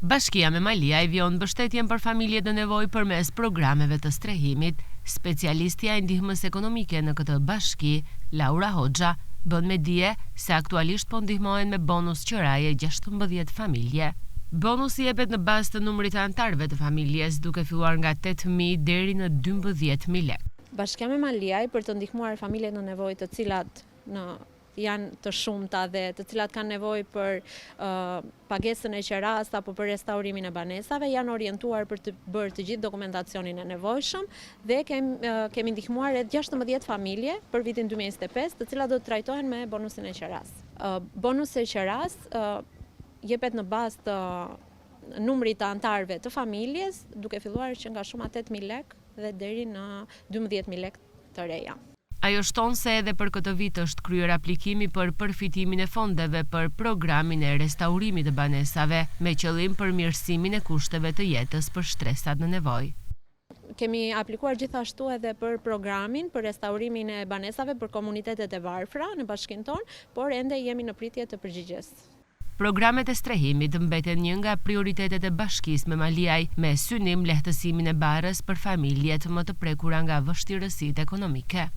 Bashkia me Malia i vjon mbështetjen për familjet në nevojë përmes programeve të strehimit. Specialistja e ndihmës ekonomike në këtë bashki, Laura Hoxha, bën me dije se aktualisht po ndihmohen me bonus qiraje 16 familje. Bonusi jepet në bazë të numrit të anëtarëve të familjes, duke filluar nga 8.000 deri në 12.000 lekë. Bashkia me Malia për të ndihmuar familjet në nevojë të cilat janë të shumta dhe të cilat kanë nevojë për pagesën e qeras apo për restaurimin e banesave, janë orientuar për të bërë të gjithë dokumentacionin e nevojshëm dhe kemi ndihmuar rreth 16 familje për vitin 2025, të cilat do të trajtohen me bonusin e qeras. Bonusi i qeras jepet në bazë të numrit të anëtarëve të familjes, duke filluar që nga shuma 8.000 lekë dhe deri në 12.000 lekë të reja. Ajo shton se edhe për këtë vit është kryer aplikimi për përfitimin e fondeve për programin e restaurimit të banesave, me qëllim përmirësimin e kushteve të jetës për shtresat në nevojë. Kemi aplikuar gjithashtu edhe për programin për restaurimin e banesave për komunitetet e varfra në bashkinë tonë, por ende jemi në pritje të përgjigjes. Programet e strehimit mbeten një nga prioritetet e bashkisë me Maliaj, me synim lehtësimin e barës për familjet më të prekura nga vështirësitë ekonomike.